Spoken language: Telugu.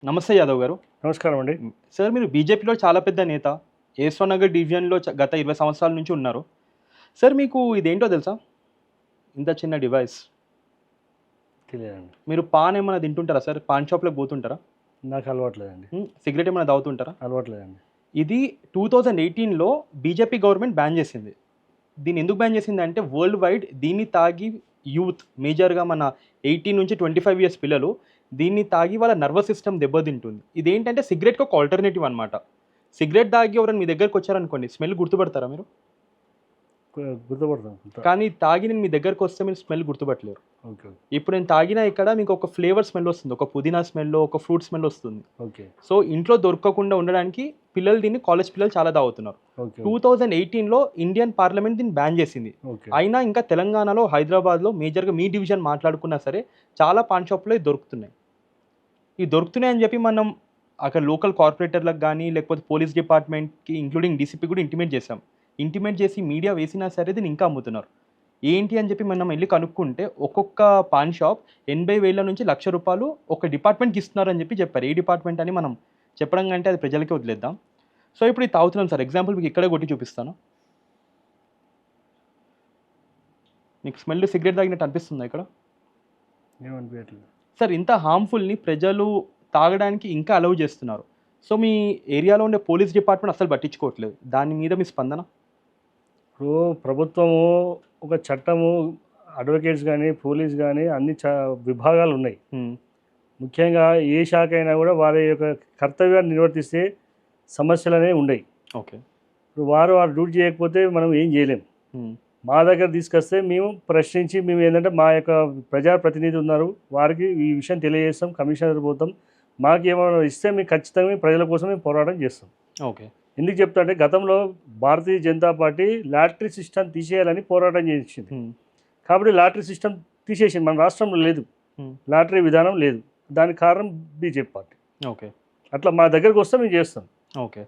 నమస్తే యాదవ్ గారు. నమస్కారం అండి. సార్ మీరు బీజేపీలో చాలా పెద్ద నేత. యశ్వంతనగర్ డివిజన్‌లో గత 20 సంవత్సరాల నుంచి ఉన్నారు. సార్ మీకు ఇదేంటో తెలుసా? ఇంత చిన్న డివైస్. తెలియదండి. మీరు పాన్ ఏమన్నా తింటుంటారా సార్? పాన్ షాప్‌లోకి పోతుంటారా? నాకు అలవాట్లేదండి. సిగరెట్ ఏమైనా తాగుతుంటారా? అలవాట్లేదండి. ఇది 2018లో బీజేపీ గవర్నమెంట్ బ్యాన్ చేసింది. దీన్ని ఎందుకు బ్యాన్ చేసిందంటే వరల్డ్ వైడ్ దీన్ని తాగి యూత్ మేజర్‌గా మన 18 నుంచి 25 ఇయర్స్ పిల్లలు దీన్ని తాగి వాళ్ళ నర్వస్ సిస్టమ్ దెబ్బతింటుంది. ఇదేంటంటే సిగరెట్‌కి ఒక ఆల్టర్‌నేటివ్ అన్నమాట. సిగరెట్ తాగి ఎవరైనా మీ దగ్గరకొచ్చారనుకోండి స్మెల్ గుర్తుపడతారా మీరు? గుర్తుపడతాను. కానీ తాగి నేను మీ దగ్గరకొస్తే మీరు స్మెల్ గుర్తుపట్టలేరు. ఓకే. ఇప్పుడు నేను తాగినా ఇక్కడ మీకు ఒక ఫ్లేవర్ స్మెల్ వస్తుంది. ఒక పుదీనా స్మెల్లో, ఒక ఫ్రూట్ స్మెల్ వస్తుంది. ఓకే. సో ఇంట్లో దొరకకుండా ఉండడానికి పిల్లలు దీన్ని కాలేజ్ పిల్లలు చాలా తాగుతున్నారు. ఓకే. 2018లో ఇండియన్ పార్లమెంట్ దీన్ని బ్యాన్ చేసింది. ఓకే. అయినా ఇంకా తెలంగాణలో, హైదరాబాద్‌లో మేజర్‌గా మీ డివిజన్ మాట్లాడుకున్నా సరే చాలా పాన్ షాప్‌లో ఇవి దొరుకుతున్నాయి. ఇవి దొరుకుతున్నాయని చెప్పి మనం అక్కడ లోకల్ కార్పొరేటర్లకు గానీ, లేకపోతే పోలీస్ డిపార్ట్మెంట్‌కి ఇంక్లూడింగ్ డీసీపీ కూడా ఇంటిమేట్ చేసాం. ఇంటిమేట్ చేసి మీడియా వేసినా సరే దీన్ని ఇంకా అమ్ముతున్నారు. ఏంటి అని చెప్పి మనం ఎళ్లి కనుక్కుంటే ఒక్కొక్క పాన్ షాప్ 80,000 నుంచి రూ. 1,00,000 ఒక డిపార్ట్మెంట్‌కి ఇస్తున్నారని చెప్పారు. ఏ డిపార్ట్మెంట్ అని మనం చెప్పడం కంటే అది ప్రజలకే వదిలేద్దాం. సో ఇప్పుడు ఇది తాగుతున్నాం సార్. ఎగ్జాంపుల్ మీకు ఇక్కడే కొట్టి చూపిస్తాను. మీకు స్మెల్ సిగరెట్ తాగినట్టు అనిపిస్తుందా ఇక్కడ? ఏమనిపించట్లేదు. సార్ ఇంత హార్మ్‌ఫుల్‌ని ప్రజలు తాగడానికి ఇంకా అలౌ చేస్తున్నారు. సో మీ ఏరియాలో ఉండే పోలీస్ డిపార్ట్మెంట్ అస్సలు పట్టించుకోవట్లేదు. దాని మీద మీ స్పందన? ఇప్పుడు ప్రభుత్వము ఒక చట్టము అడ్వకేట్స్ గానీ, పోలీస్ గానీ అన్ని విభాగాలు ఉన్నాయి. ముఖ్యంగా ఏ శాఖ అయినా కూడా వారి యొక్క కర్తవ్యాన్ని నిర్వర్తిస్తే సమస్యలనేవి ఉండయి. ఓకే. ఇప్పుడు వారు డ్యూటీ చేయకపోతే మనం ఏం చేయలేం. మా దగ్గర తీసుకొస్తే మేము ప్రశ్నించి మేము ఏంటంటే మా యొక్క ప్రజాప్రతినిధి ఉన్నారు, వారికి ఈ విషయం తెలియజేస్తాం, కమిషనర్ పోతాం, మాకు ఏమైనా ఇస్తే మేము ఖచ్చితంగా ప్రజల కోసం మేము పోరాటం చేస్తాం. ఓకే. ఎందుకు చెప్తా అంటే గతంలో Bharatiya Janata party lottery system తీసేయాలని పోరాటం చేసింది. కాబట్టి లాటరీ సిస్టమ్ తీసేసింది. మన రాష్ట్రంలో లేదు, లాటరీ విధానం లేదు. దానికి కారణం బీజేపీ పార్టీ. ఓకే. అట్లా మా దగ్గరకు వస్తే మేము చేస్తాం. ఓకే.